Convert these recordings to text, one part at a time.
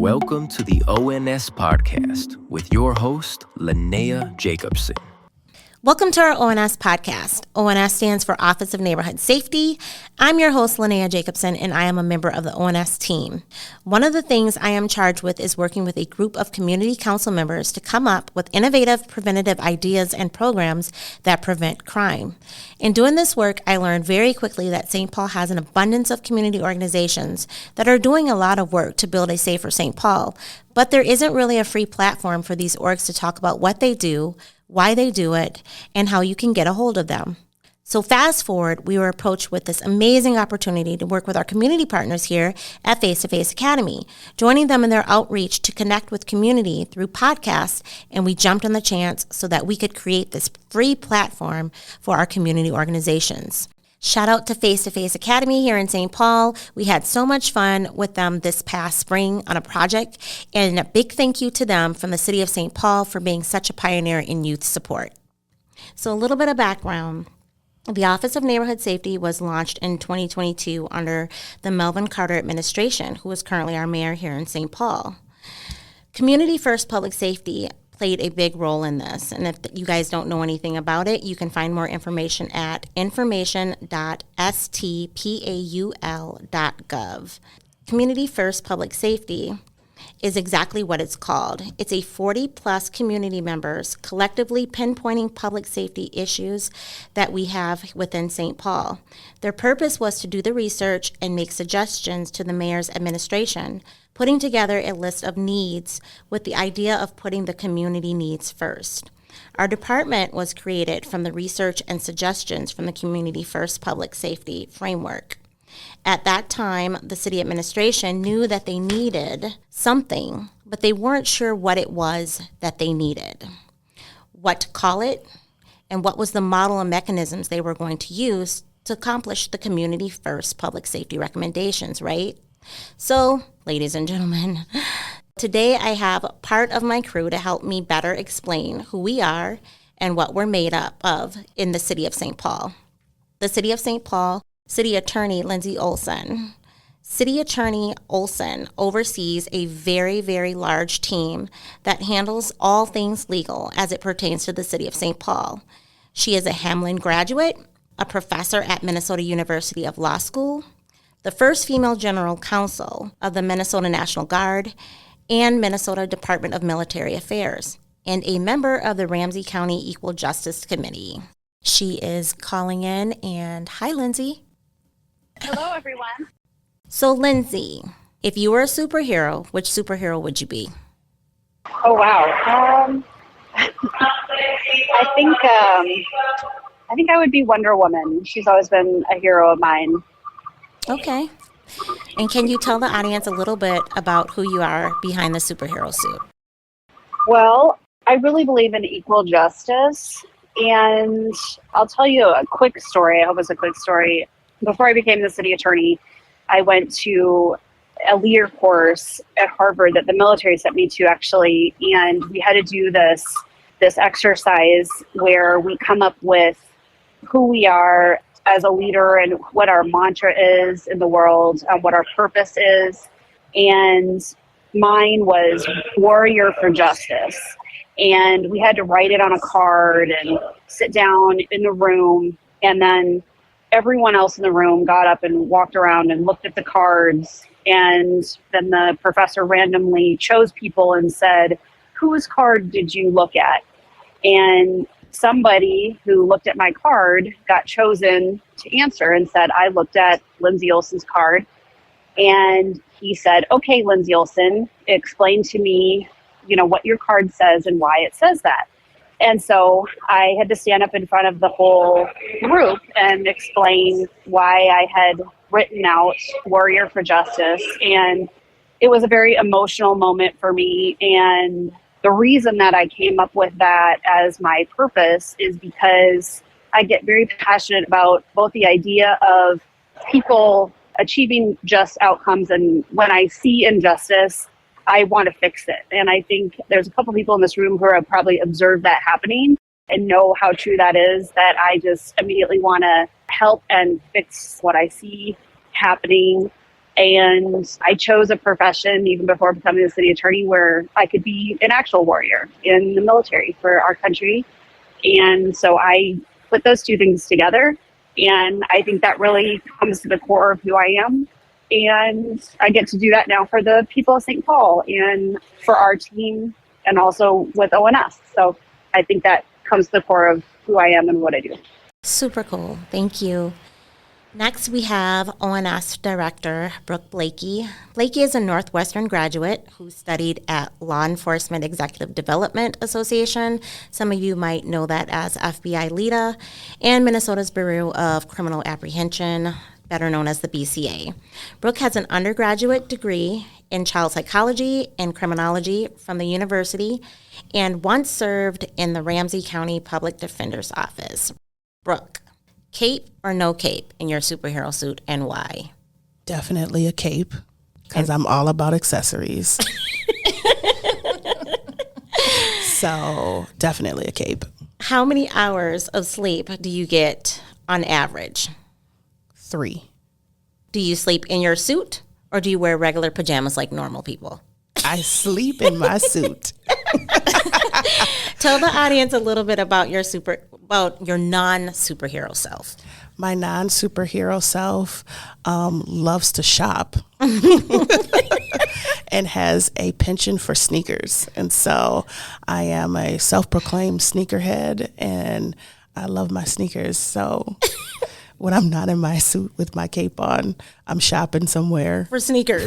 Welcome to the ONS Podcast with your host, Lynnaia Jacobsen. Welcome to our ONS Podcast. ONS stands for Office of Neighborhood Safety. I'm your host, Lynnaia Jacobsen, and I am a member of the ONS team. One of the things I am charged with is working with a group of community council members to come up with innovative preventative ideas and programs that prevent crime. In doing this work, I learned very quickly that St. Paul has an abundance of community organizations that are doing a lot of work to build a safer St. Paul, but there isn't really a free platform for these orgs to talk about what they do, why they do it, and how you can get a hold of them. So fast forward, we were approached with this amazing opportunity to work with our community partners here at Face2Face Academy, joining them in their outreach to connect with community through podcasts, and we jumped on the chance so that we could create this free platform for our community organizations. Shout out to Face2Face Academy here in St. Paul. We had so much fun with them this past spring on a project, and a big thank you to them from the City of St. Paul for being such a pioneer in youth support. So a little bit of background. The Office of Neighborhood Safety was launched in 2022 under the Melvin Carter administration, who is currently our mayor here in St. Paul. Community First Public Safety played a big role in this, and if you guys don't know anything about it, you can find more information at information.stpaul.gov. Community First Public Safety is exactly what it's called. It's a 40-plus community members collectively pinpointing public safety issues that we have within St. Paul. Their purpose was to do the research and make suggestions to the mayor's administration, putting together a list of needs with the idea of putting the community needs first. Our department was created from the research and suggestions from the Community First Public Safety Framework. At that time, the city administration knew that they needed something, but they weren't sure what it was that they needed, what to call it, and what was the model and mechanisms they were going to use to accomplish the Community First Public Safety recommendations, right? So, ladies and gentlemen, today I have part of my crew to help me better explain who we are and what we're made up of in the City of St. Paul. The City of St. Paul City Attorney Lyndsey Olson. City Attorney Olson oversees a very, very large team that handles all things legal as it pertains to the City of St. Paul. She is a Hamlin graduate, a professor at Minnesota University of Law School, the first female general counsel of the Minnesota National Guard and Minnesota Department of Military Affairs, and a member of the Ramsey County Equal Justice Committee. She is calling in, and hi, Lyndsey. Hello, everyone. So, Lyndsey, if you were a superhero, which superhero would you be? Oh, wow. I think I would be Wonder Woman. She's always been a hero of mine. Okay. And can you tell the audience a little bit about who you are behind the superhero suit? Well, I really believe in equal justice, and I'll tell you a quick story. I hope it's a quick story. Before I became the city attorney, I went to a leader course at Harvard that the military sent me to, actually, and we had to do this exercise where we come up with who we are as a leader and what our mantra is in the world, what our purpose is. And mine was warrior for justice. And we had to write it on a card and sit down in the room, and then everyone else in the room got up and walked around and looked at the cards, and then the professor randomly chose people and said, whose card did you look at? And somebody who looked at my card got chosen to answer and said, I looked at Lyndsey Olson's card. And he said, okay, Lyndsey Olson, explain to me, what your card says and why it says that. And so I had to stand up in front of the whole group and explain why I had written out Warrior for Justice. And it was a very emotional moment for me. And the reason that I came up with that as my purpose is because I get very passionate about both the idea of people achieving just outcomes. And when I see injustice, I want to fix it. And I think there's a couple people in this room who have probably observed that happening and know how true that is, that I just immediately want to help and fix what I see happening. And I chose a profession even before becoming a city attorney where I could be an actual warrior in the military for our country. And so I put those two things together. And I think that really comes to the core of who I am. And I get to do that now for the people of St. Paul and for our team and also with ONS. So I think that comes to the core of who I am and what I do. Super cool. Thank you. Next, we have ONS Director Brooke Blakey. Blakey is a Northwestern graduate who studied at Law Enforcement Executive Development Association. Some of you might know that as FBI LEDA, and Minnesota's Bureau of Criminal Apprehension, better known as the BCA. Brooke has an undergraduate degree in child psychology and criminology from the university and once served in the Ramsey County Public Defender's Office. Brooke, cape or no cape in your superhero suit, and why? Definitely a cape, because I'm all about accessories. So definitely a cape. How many hours of sleep do you get on average? 3. Do you sleep in your suit or do you wear regular pajamas like normal people? I sleep in my suit. Tell the audience a little bit about your non-superhero self. My non-superhero self loves to shop and has a penchant for sneakers. And so I am a self-proclaimed sneakerhead, and I love my sneakers. So when I'm not in my suit with my cape on, I'm shopping somewhere. For sneakers.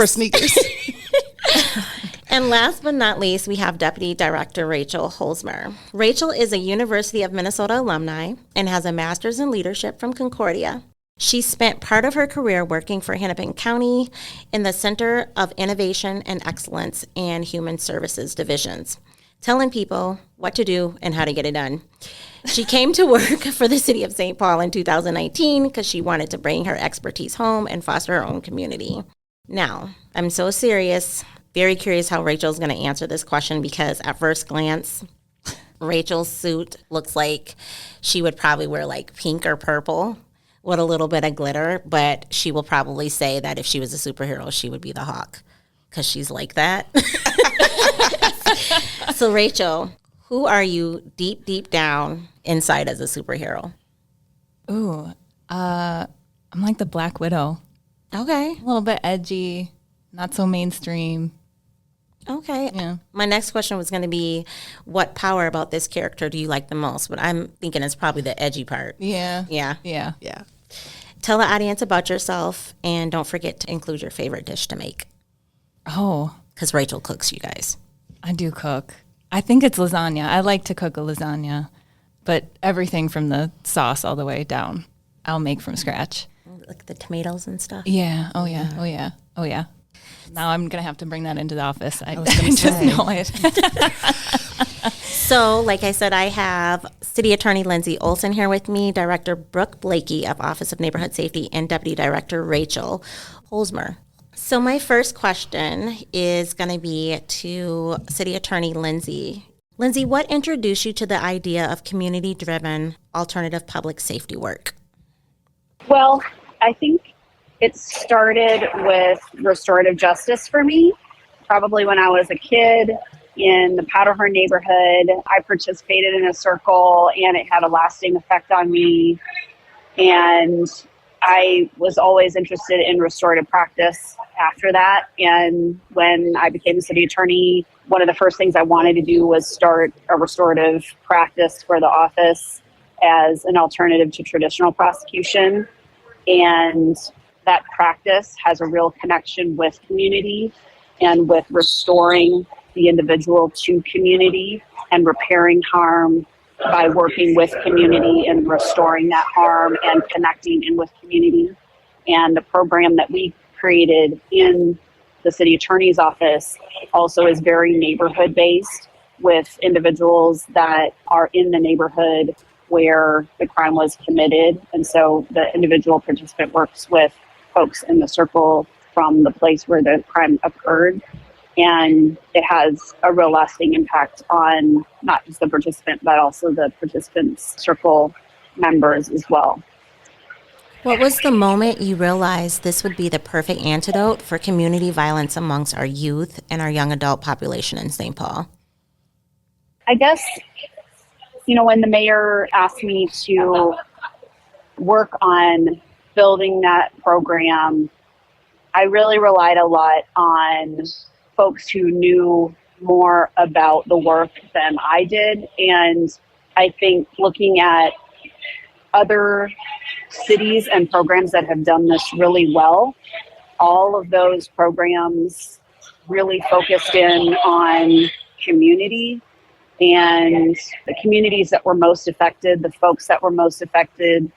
And last but not least, we have Deputy Director Rachel Holzemer. Rachel is a University of Minnesota alumni and has a master's in leadership from Concordia. She spent part of her career working for Hennepin County in the Center of Innovation and Excellence and Human Services divisions, telling people what to do and how to get it done. She came to work for the city of St. Paul in 2019 because she wanted to bring her expertise home and foster her own community. Now, I'm so serious. Very curious how Rachel's going to answer this question, because at first glance, Rachel's suit looks like she would probably wear like pink or purple with a little bit of glitter, but she will probably say that if she was a superhero, she would be the Hawk because she's like that. So Rachel, who are you deep down inside as a superhero? Ooh, I'm like the Black Widow. Okay. A little bit edgy, not so mainstream. Okay. Yeah. My next question was going to be, what power about this character do you like the most? But I'm thinking it's probably the edgy part. Yeah. Yeah. Yeah. Tell the audience about yourself, and don't forget to include your favorite dish to make. Oh. Because Rachel cooks, you guys. I do cook. I think it's lasagna. I like to cook a lasagna, but everything from the sauce all the way down, I'll make from scratch. Like the tomatoes and stuff? Yeah. Oh, yeah. Oh, yeah. Oh, yeah. Now I'm going to have to bring that into the office. I was gonna just say. know it. So, like I said, I have City Attorney Lyndsey Olson here with me, Director Brooke Blakey of Office of Neighborhood Safety, and Deputy Director Rachel Holzemer. So my first question is going to be to City Attorney Lyndsey. Lyndsey, what introduced you to the idea of community-driven alternative public safety work? Well, I think it started with restorative justice for me. Probably when I was a kid in the Powderhorn neighborhood, I participated in a circle and it had a lasting effect on me. And I was always interested in restorative practice after that. And when I became the city attorney, one of the first things I wanted to do was start a restorative practice for the office as an alternative to traditional prosecution. And that practice has a real connection with community and with restoring the individual to community and repairing harm by working with community and restoring that harm and connecting in with community. And the program that we created in the city attorney's office also is very neighborhood based, with individuals that are in the neighborhood where the crime was committed. And so the individual participant works with folks in the circle from the place where the crime occurred. And it has a real lasting impact on not just the participant, but also the participants' circle members as well. What was the moment you realized this would be the perfect antidote for community violence amongst our youth and our young adult population in St. Paul? I guess, when the mayor asked me to work on building that program, I really relied a lot on folks who knew more about the work than I did. And I think looking at other cities and programs that have done this really well, all of those programs really focused in on community and the communities that were most affected, the folks that were most affected,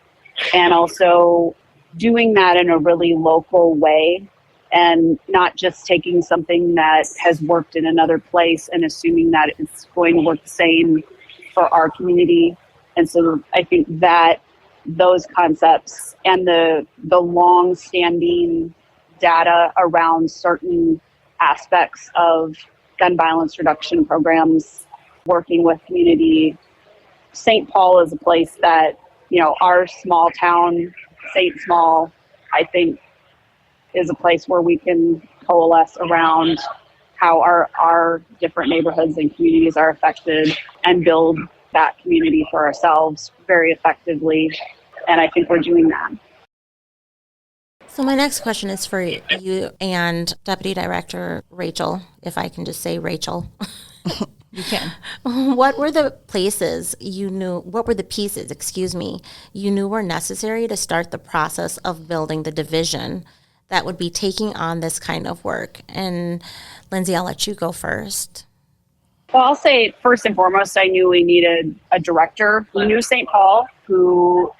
and also doing that in a really local way and not just taking something that has worked in another place and assuming that it's going to work the same for our community. And so I think that those concepts and the long-standing data around certain aspects of gun violence reduction programs, working with community. St. Paul is a place that, our small town, St. Small, I think, is a place where we can coalesce around how our different neighborhoods and communities are affected and build that community for ourselves very effectively. And I think we're doing that. So my next question is for you and Deputy Director Rachel, if I can just say Rachel. You can. What were the pieces you knew were necessary to start the process of building the division that would be taking on this kind of work? And Lyndsey, I'll let you go first. Well, I'll say first and foremost, I knew we needed a director who knew St. Paul, who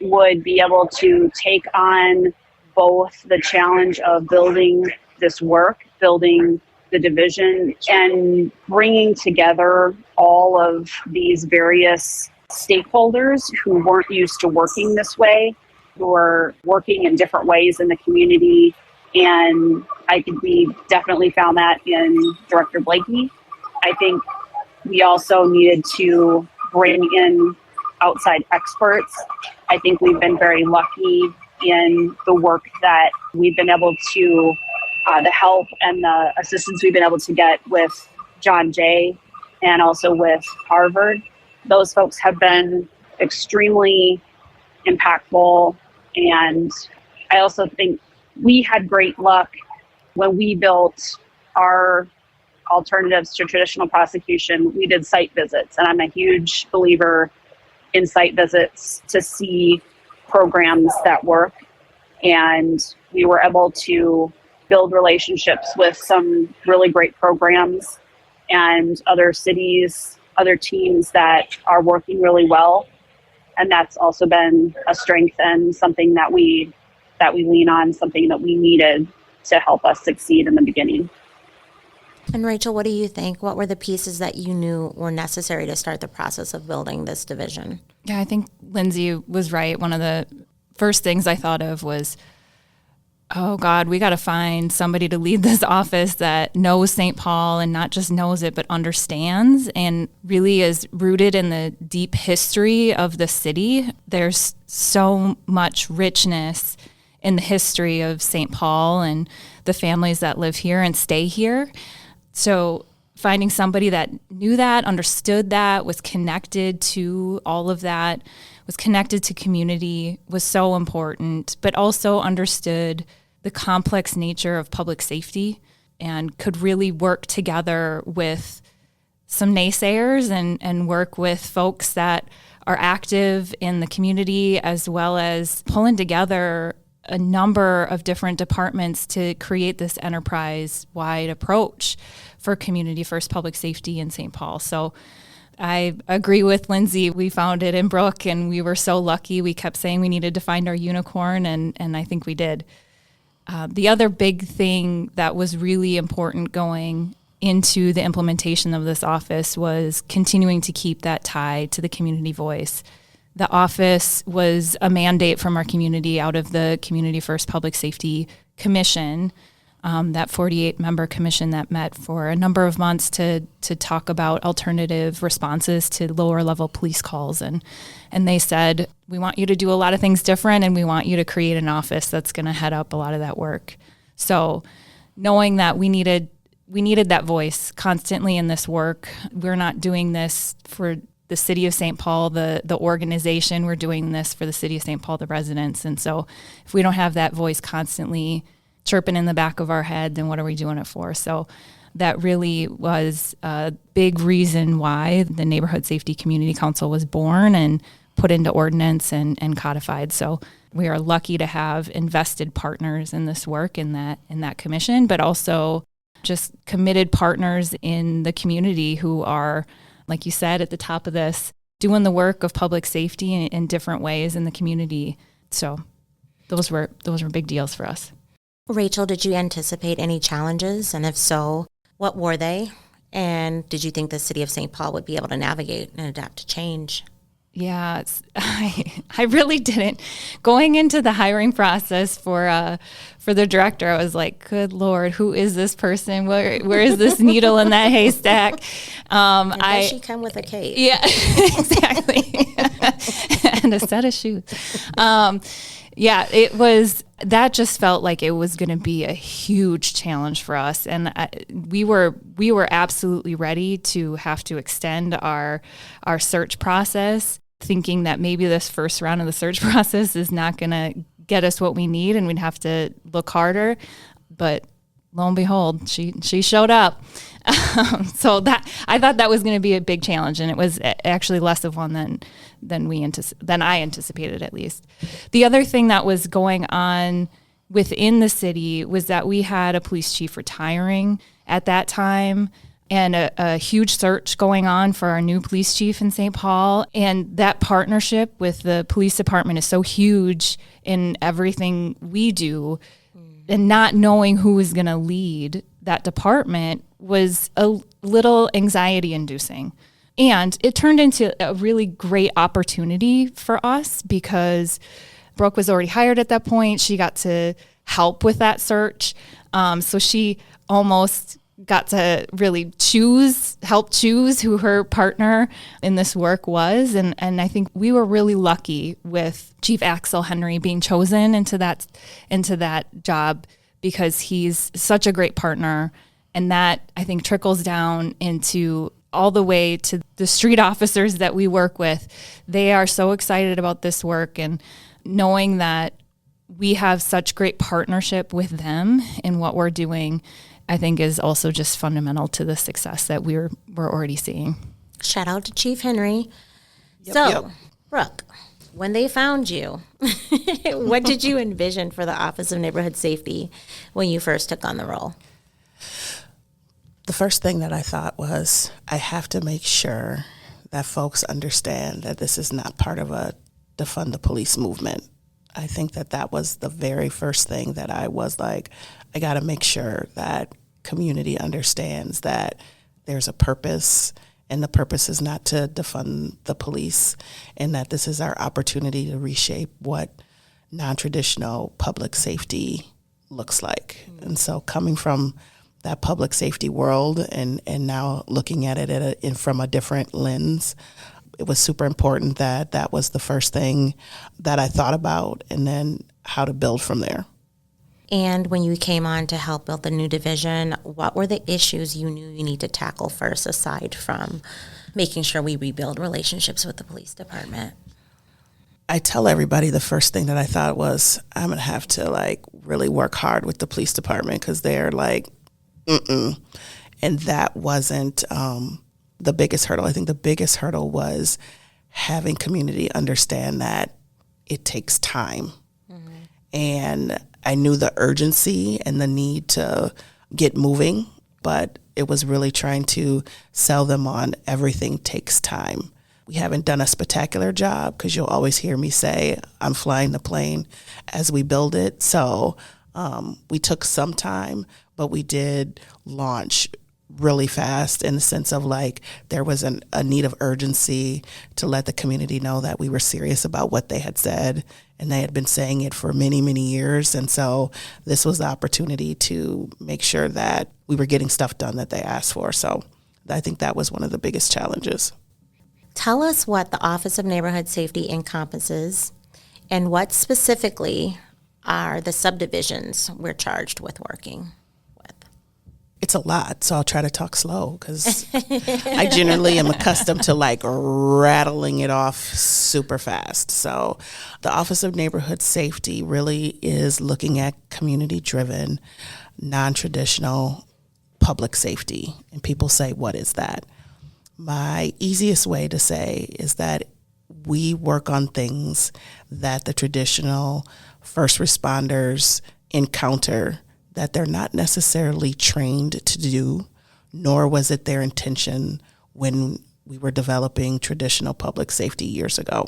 would be able to take on both the challenge of building this work, building the division, and bringing together all of these various stakeholders who weren't used to working this way, who are working in different ways in the community. And I think we definitely found that in Director Blakey. I think we also needed to bring in outside experts. I think we've been very lucky in the work that we've been able to, the help and the assistance we've been able to get with John Jay and also with Harvard. Those folks have been extremely impactful. And I also think we had great luck when we built our alternatives to traditional prosecution. We did site visits, and I'm a huge believer in site visits to see programs that work. And we were able to build relationships with some really great programs and other cities, other teams that are working really well. And that's also been a strength and something that we lean on, something that we needed to help us succeed in the beginning. And Rachel, what do you think? What were the pieces that you knew were necessary to start the process of building this division? Yeah, I think Lyndsey was right. One of the first things I thought of was, oh God, we got to find somebody to lead this office that knows St. Paul and not just knows it, but understands and really is rooted in the deep history of the city. There's so much richness in the history of St. Paul and the families that live here and stay here. So finding somebody that knew that, understood that, was connected to all of that, was connected to community was so important, but also understood the complex nature of public safety and could really work together with some naysayers and work with folks that are active in the community, as well as pulling together a number of different departments to create this enterprise-wide approach for community first public safety in St. Paul. So I agree with Lyndsey. We found it in Brooke, and we were so lucky. We kept saying we needed to find our unicorn, and I think we did. The other big thing that was really important going into the implementation of this office was continuing to keep that tie to the community voice. The office was a mandate from our community out of the Community First Public Safety Commission, that 48-member commission that met for a number of months to talk about alternative responses to lower-level police calls. And they said, we want you to do a lot of things different, and we want you to create an office that's going to head up a lot of that work. So knowing that we needed that voice constantly in this work. We're not doing this for the City of St. Paul, the organization. We're doing this for the City of St. Paul, the residents. And so if we don't have that voice constantly chirping in the back of our head, then what are we doing it for? So that really was a big reason why the Neighborhood Safety Community Council was born and put into ordinance and codified. So we are lucky to have invested partners in this work in that commission, but also just committed partners in the community who are, like you said at the top of this, doing the work of public safety in different ways in the community. So those were big deals for us. Rachel, did you anticipate any challenges? And if so, what were they? And did you think the City of St. Paul would be able to navigate and adapt to change? Yeah, I really didn't. Going into the hiring process for the director, I was like, good Lord, who is this person? Where is this needle in that haystack? And does she come with a cape? Yeah, exactly. And a set of shoes. That just felt like it was going to be a huge challenge for us. And we were absolutely ready to have to extend our search process, thinking that maybe this first round of the search process is not going to get us what we need and we'd have to look harder. But lo and behold, she showed up. So that I thought that was going to be a big challenge, and it was actually less of one than I anticipated, at least. The other thing that was going on within the city was that we had a police chief retiring at that time, and a huge search going on for our new police chief in St. Paul. And that partnership with the police department is so huge in everything we do. And not knowing who was going to lead that department was a little anxiety inducing. And it turned into a really great opportunity for us because Brooke was already hired at that point. She got to help with that search. So she almost got to really help choose who her partner in this work was. And I think we were really lucky with Chief Axel Henry being chosen into that job because he's such a great partner. And that, I think, trickles down into all the way to the street officers that we work with. They are so excited about this work, and knowing that we have such great partnership with them in what we're doing, I think is also just fundamental to the success that we're already seeing. Shout out to Chief Henry. Yep. Brooke, when they found you, what did you envision for the Office of Neighborhood Safety when you first took on the role? The first thing that I thought was, I have to make sure that folks understand that this is not part of a defund the police movement. I think that was the very first thing that I was like, I got to make sure that community understands that there's a purpose, and the purpose is not to defund the police, and that this is our opportunity to reshape what non-traditional public safety looks like. And so coming from that public safety world and now looking at it from a different lens, it was super important that was the first thing that I thought about, and then how to build from there. And when you came on to help build the new division, what were the issues you knew you need to tackle first, aside from making sure we rebuild relationships with the police department? I tell everybody the first thing that I thought was, I'm going to have to really work hard with the police department because they're like, mm-mm. And that wasn't the biggest hurdle. I think the biggest hurdle was having community understand that it takes time. Mm-hmm. And I knew the urgency and the need to get moving, but it was really trying to sell them on everything takes time. We haven't done a spectacular job because you'll always hear me say, I'm flying the plane as we build it. So we took some time, but we did launch really fast in the sense of there was a need of urgency to let the community know that we were serious about what they had said, and they had been saying it for many, many years. And so this was the opportunity to make sure that we were getting stuff done that they asked for. So I think that was one of the biggest challenges. Tell us what the Office of Neighborhood Safety encompasses and what specifically are the subdivisions we're charged with working with. It's a lot, so I'll try to talk slow because I generally am accustomed to like rattling it off super fast. So the Office of Neighborhood Safety really is looking at community-driven, non-traditional public safety. And people say, what is that? My easiest way to say is that we work on things that the traditional first responders encounter that they're not necessarily trained to do, nor was it their intention when we were developing traditional public safety years ago.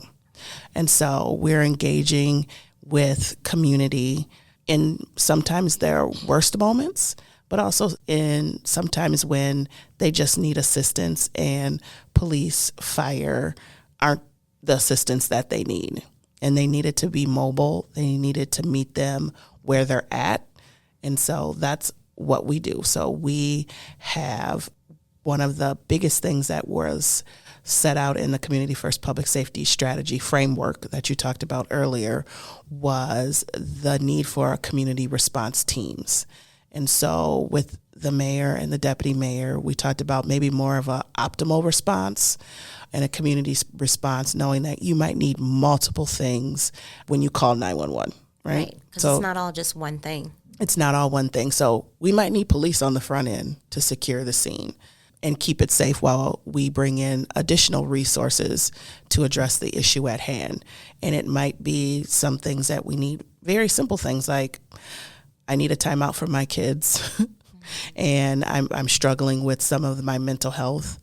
And so we're engaging with community in sometimes their worst moments, but also in sometimes when they just need assistance and police, fire aren't the assistance that they need. And they needed to be mobile. They needed to meet them where they're at. And so that's what we do. So we have one of the biggest things that was set out in the Community First Public Safety Strategy framework that you talked about earlier was the need for community response teams. And so with the mayor and the deputy mayor, we talked about maybe more of an optimal response and a community response, knowing that you might need multiple things when you call 911, right? Because it's not all just one thing. It's not all one thing. So we might need police on the front end to secure the scene and keep it safe while we bring in additional resources to address the issue at hand. And it might be some things that we need, very simple things like, I need a timeout for my kids and I'm struggling with some of my mental health,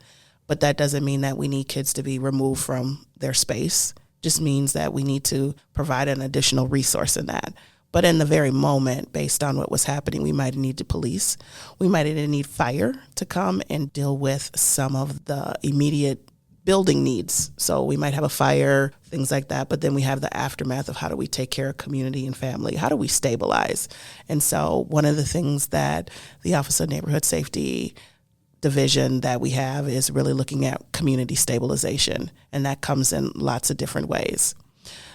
but that doesn't mean that we need kids to be removed from their space. Just means that we need to provide an additional resource in that. But in the very moment, based on what was happening, we might need the police. We might need fire to come and deal with some of the immediate building needs. So we might have a fire, things like that. But then we have the aftermath of how do we take care of community and family? How do we stabilize? And so one of the things that the Office of Neighborhood Safety division that we have is really looking at community stabilization. And that comes in lots of different ways.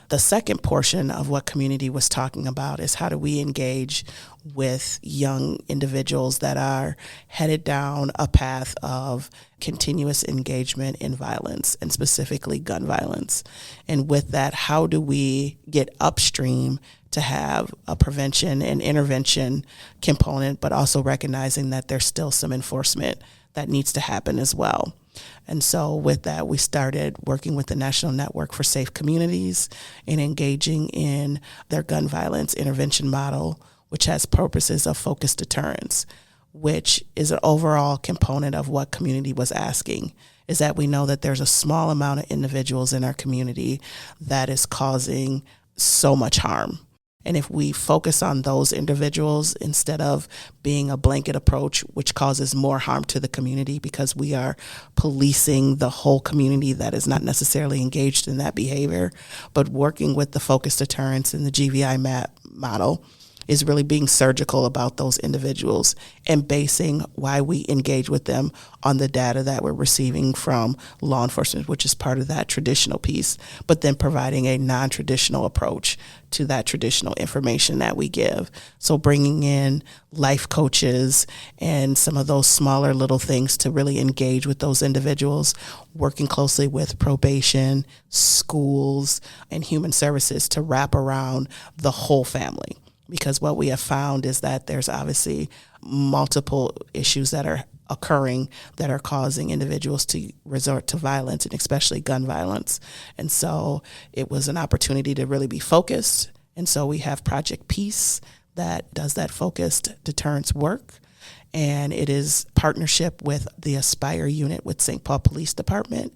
The second portion of what community was talking about is how do we engage with young individuals that are headed down a path of continuous engagement in violence and specifically gun violence. And with that, how do we get upstream to have a prevention and intervention component, but also recognizing that there's still some enforcement that needs to happen as well. And so with that, we started working with the National Network for Safe Communities and engaging in their gun violence intervention model, which has purposes of focused deterrence, which is an overall component of what community was asking, is that we know that there's a small amount of individuals in our community that is causing so much harm. And if we focus on those individuals instead of being a blanket approach, which causes more harm to the community because we are policing the whole community that is not necessarily engaged in that behavior, but working with the focused deterrence and the GVI model is really being surgical about those individuals and basing why we engage with them on the data that we're receiving from law enforcement, which is part of that traditional piece, but then providing a non-traditional approach to that traditional information that we give. So bringing in life coaches and some of those smaller little things to really engage with those individuals, working closely with probation, schools, and human services to wrap around the whole family. Because what we have found is that there's obviously multiple issues that are occurring that are causing individuals to resort to violence, and especially gun violence. And so it was an opportunity to really be focused. And so we have Project Peace that does that focused deterrence work. And it is partnership with the Aspire unit with St. Paul Police Department.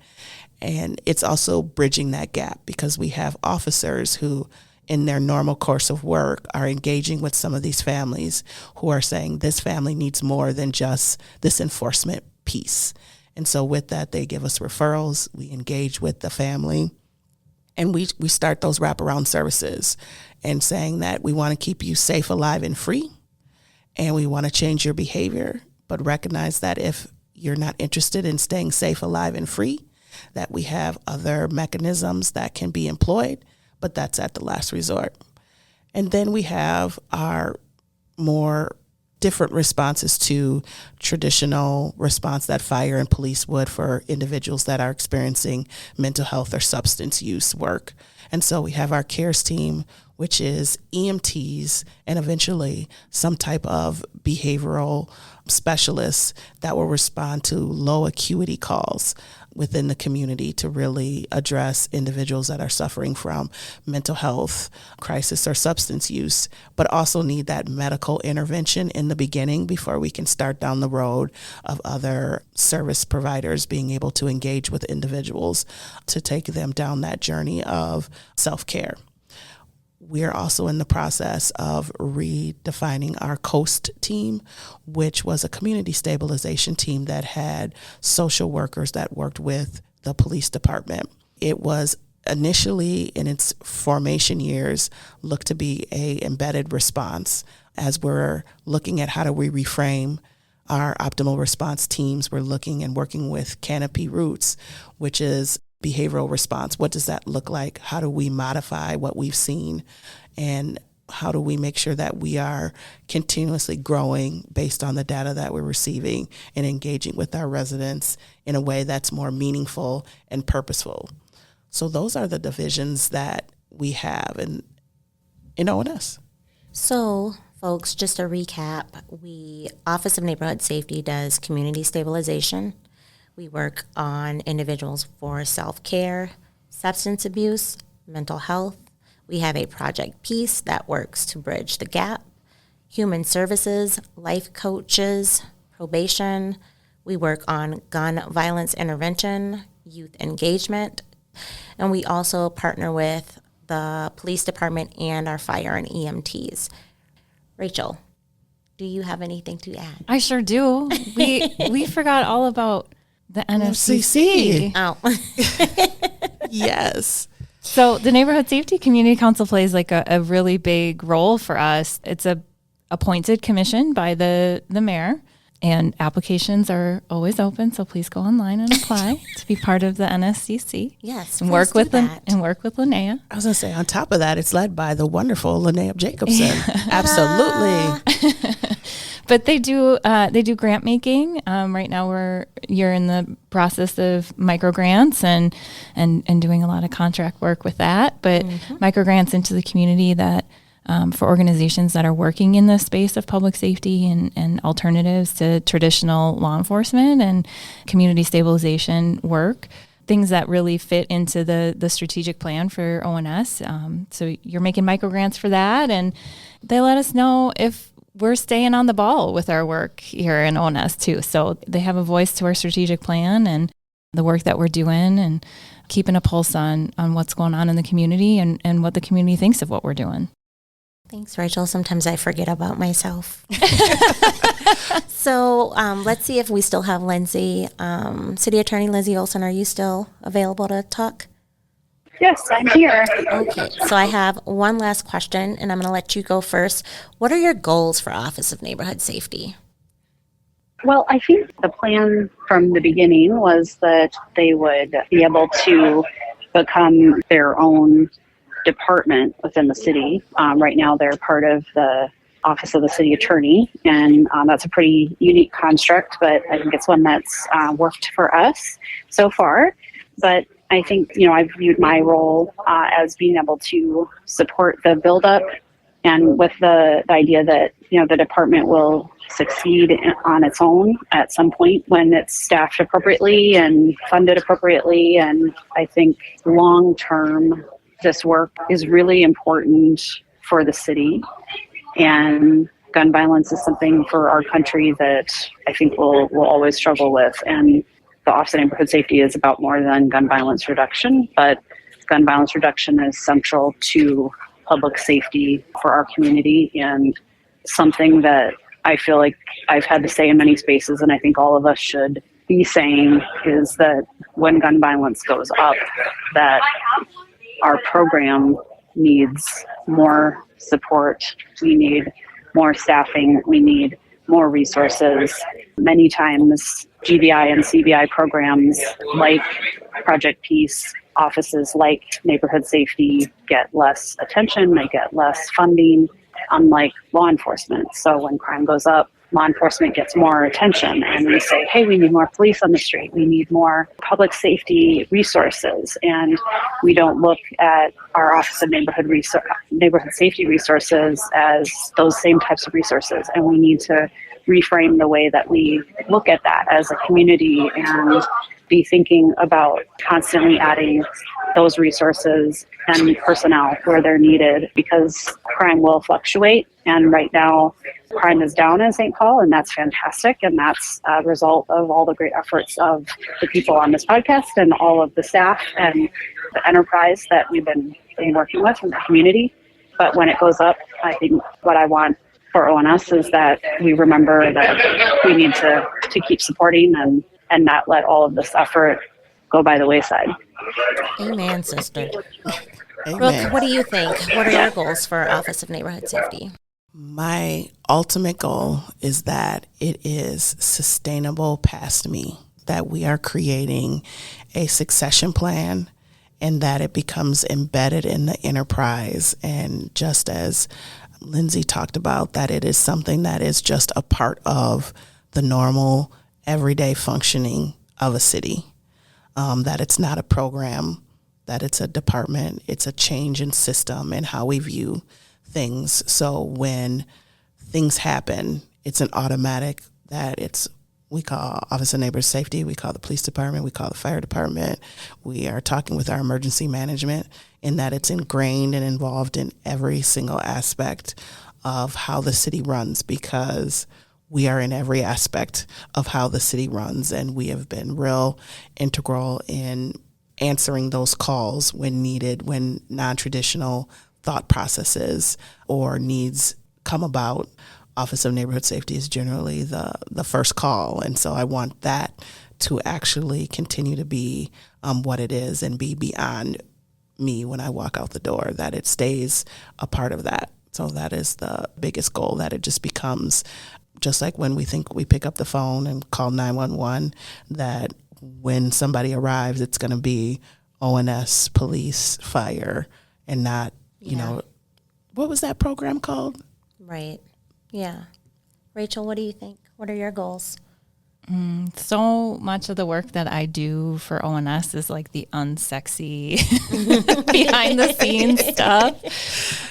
And it's also bridging that gap because we have officers who in their normal course of work are engaging with some of these families who are saying this family needs more than just this enforcement piece. And so with that, they give us referrals, we engage with the family, and we start those wraparound services and saying that we want to keep you safe, alive, and free, and we want to change your behavior, but recognize that if you're not interested in staying safe, alive, and free, that we have other mechanisms that can be employed, but that's at the last resort. And then we have our more different responses to traditional response that fire and police would for individuals that are experiencing mental health or substance use work. And so we have our CARES team, which is EMTs and eventually some type of behavioral specialists that will respond to low acuity calls within the community to really address individuals that are suffering from mental health crisis or substance use, but also need that medical intervention in the beginning before we can start down the road of other service providers being able to engage with individuals to take them down that journey of self-care. We're also in the process of redefining our COAST team, which was a community stabilization team that had social workers that worked with the police department. It was initially, in its formation years, looked to be a embedded response. As we're looking at how do we reframe our optimal response teams, we're looking and working with Canopy Roots, which is behavioral response. What does that look like? How do we modify what we've seen? And how do we make sure that we are continuously growing based on the data that we're receiving and engaging with our residents in a way that's more meaningful and purposeful? So those are the divisions that we have in ONS. So, folks, just to recap, Office of Neighborhood Safety does community stabilization. We work on individuals for self-care, substance abuse, mental health. We have a Project Peace that works to bridge the gap. Human services, life coaches, probation. We work on gun violence intervention, youth engagement. And we also partner with the police department and our fire and EMTs. Rachel, do you have anything to add? I sure do. We forgot all about the NFCC. Oh. Yes. So the Neighborhood Safety Community Council plays like a really big role for us. It's a appointed commission by the mayor, and applications are always open. So please go online and apply to be part of the NSCC. Yes, and work with them that. and work with Lynnaia. I was going to say, on top of that, it's led by the wonderful Lynnaia Jacobsen. Absolutely. But they do grant making. Right now you're in the process of micro grants and doing a lot of contract work with that. But micro grants into the community that for organizations that are working in the space of public safety and alternatives to traditional law enforcement and community stabilization work. Things that really fit into the strategic plan for ONS. So you're making micro grants for that, and they let us know if we're staying on the ball with our work here in ONS too. So they have a voice to our strategic plan and the work that we're doing and keeping a pulse on what's going on in the community and what the community thinks of what we're doing. Thanks, Rachel. Sometimes I forget about myself. So let's see if we still have Lyndsey. City Attorney Lyndsey Olson, are you still available to talk? Yes, I'm here. Okay, so I have one last question, and I'm going to let you go first. What are your goals for Office of Neighborhood Safety? Well, I think the plan from the beginning was that they would be able to become their own department within the city. Right now, they're part of the Office of the City Attorney, and that's a pretty unique construct, but I think it's one that's worked for us so far. But I think, I've viewed my role as being able to support the buildup, and with the idea that, the department will succeed on its own at some point when it's staffed appropriately and funded appropriately. And I think long term, this work is really important for the city, and gun violence is something for our country that I think we'll always struggle with. And the Office of Neighborhood Safety is about more than gun violence reduction, but gun violence reduction is central to public safety for our community, and something that I feel like I've had to say in many spaces, and I think all of us should be saying, is that when gun violence goes up, that our program needs more support. We need more staffing. We need more resources. Many times GBI and CBI programs, like project piece, offices like neighborhood safety get less attention, they get less funding, unlike law enforcement. So when crime goes up, law enforcement gets more attention, and we say, hey, we need more police on the street, we need more public safety resources, and we don't look at our Office of Neighborhood Safety Resources as those same types of resources, and we need to reframe the way that we look at that as a community and be thinking about constantly adding those resources and personnel where they're needed, because crime will fluctuate. And right now, crime is down in St. Paul, and that's fantastic. And that's a result of all the great efforts of the people on this podcast and all of the staff and the enterprise that we've been working with in the community. But when it goes up, I think what I want for ONS is that we remember that we need to keep supporting and not let all of this effort go by the wayside. Amen, sister. Amen. Brooke, what do you think? What are your goals for Office of Neighborhood Safety? My ultimate goal is that it is sustainable past me, that we are creating a succession plan and that it becomes embedded in the enterprise. And just as Lyndsey talked about, that it is something that is just a part of the normal everyday functioning of a city, that it's not a program, that it's a department, it's a change in system and how we view things. So when things happen, it's an automatic that we call Office of Neighborhood Safety, we call the police department, we call the fire department, we are talking with our emergency management, in that it's ingrained and involved in every single aspect of how the city runs, because we are in every aspect of how the city runs, and we have been real integral in answering those calls when needed, when non-traditional thought processes or needs come about. Office of Neighborhood Safety is generally the first call, and so I want that to actually continue to be what it is and be beyond me when I walk out the door, that it stays a part of that. So that is the biggest goal, that it just becomes just like when we think we pick up the phone and call 911, that when somebody arrives, it's going to be ONS, police, fire, and not, what was that program called? Right. Yeah. Rachel, what do you think? What are your goals? So much of the work that I do for ONS is like the unsexy behind the scenes stuff.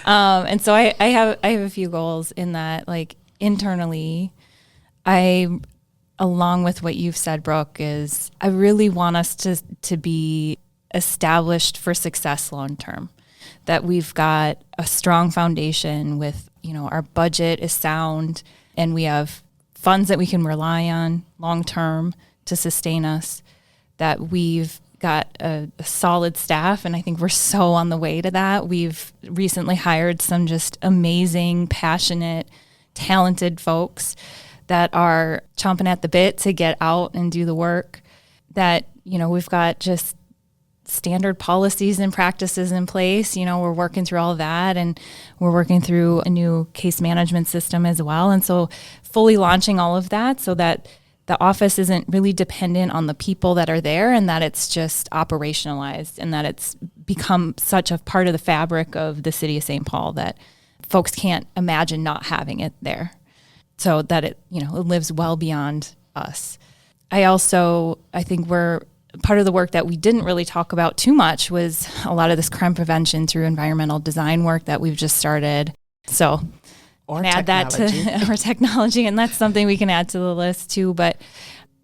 And so I have a few goals in that, like internally, along with what you've said, Brooke, is I really want us to be established for success long term, that we've got a strong foundation with, our budget is sound and we have funds that we can rely on long term to sustain us, that we've got a solid staff, and I think we're so on the way to that. We've recently hired some just amazing, passionate, talented folks that are chomping at the bit to get out and do the work, that, we've got just standard policies and practices in place. We're working through all of that, and we're working through a new case management system as well. And so fully launching all of that so that the office isn't really dependent on the people that are there, and that it's just operationalized, and that it's become such a part of the fabric of the city of St. Paul that folks can't imagine not having it there, so that it lives well beyond us. I think we're part of the work that we didn't really talk about too much was a lot of this crime prevention through environmental design work that we've just started. So add that to our technology, and that's something we can add to the list too. But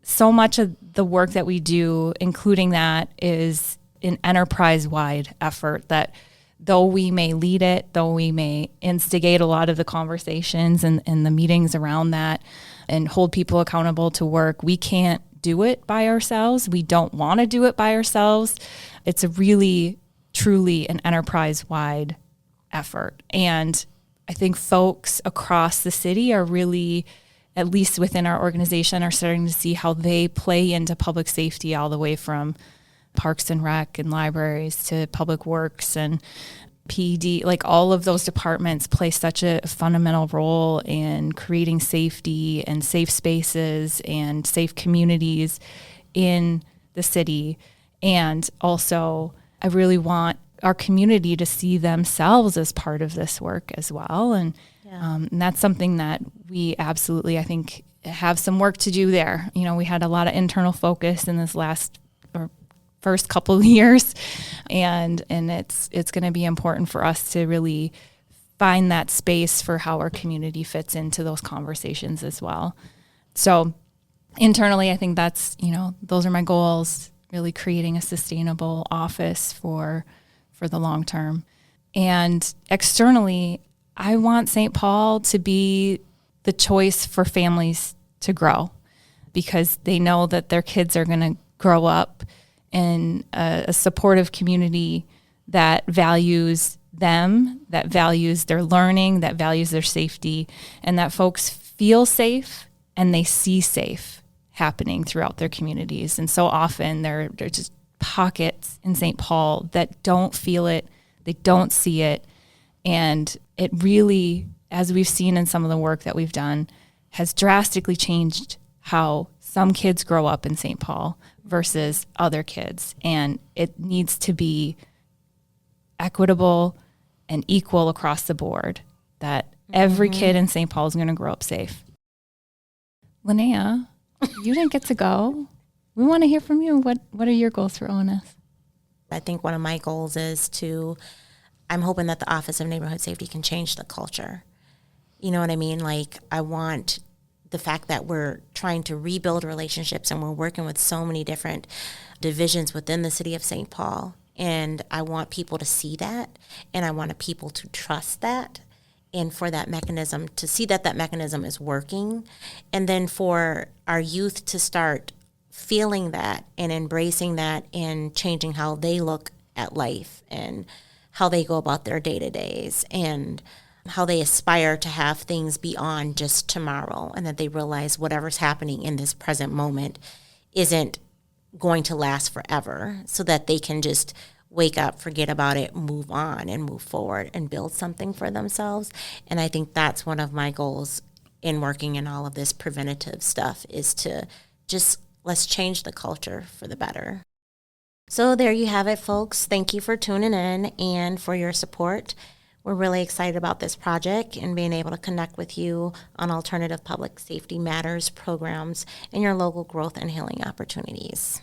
so much of the work that we do, including that, is an enterprise-wide effort that though we may lead it, though we may instigate a lot of the conversations and the meetings around that and hold people accountable to work, we can't do it by ourselves. We don't want to do it by ourselves. It's a really, truly an enterprise-wide effort. And I think folks across the city are really, at least within our organization, are starting to see how they play into public safety, all the way from Parks and Rec and libraries to Public Works and PD. Like, all of those departments play such a fundamental role in creating safety and safe spaces and safe communities in the city. And also, I really want our community to see themselves as part of this work as well. And that's something that we absolutely, I think, have some work to do there. You know, we had a lot of internal focus in this first couple of years, and it's going to be important for us to really find that space for how our community fits into those conversations as well. So internally, I think that's, those are my goals, really creating a sustainable office for the long term. And externally, I want St. Paul to be the choice for families to grow, because they know that their kids are going to grow up in a supportive community that values them, that values their learning, that values their safety, and that folks feel safe and they see safe happening throughout their communities. And so often they're just pockets in St. Paul that don't feel it, they don't see it, and it really, as we've seen in some of the work that we've done, has drastically changed how some kids grow up in St. Paul versus other kids. And it needs to be equitable and equal across the board, that every kid in St. Paul is going to grow up safe. Lynnaia, you didn't get to go. We want to hear from you. What are your goals for ONS? I think one of my goals is I'm hoping that the Office of Neighborhood Safety can change the culture. You know what I mean? Like, I want the fact that we're trying to rebuild relationships and we're working with so many different divisions within the city of St. Paul. And I want people to see that, and I want people to trust that, and for that mechanism to see that mechanism is working, and then for our youth to start feeling that and embracing that and changing how they look at life and how they go about their day-to-days and how they aspire to have things beyond just tomorrow, and that they realize whatever's happening in this present moment isn't going to last forever, so that they can just wake up, forget about it, move on and move forward and build something for themselves. And I think that's one of my goals in working in all of this preventative stuff, is to just let's change the culture for the better. So there you have it, folks. Thank you for tuning in and for your support. We're really excited about this project and being able to connect with you on alternative public safety matters programs and your local growth and healing opportunities.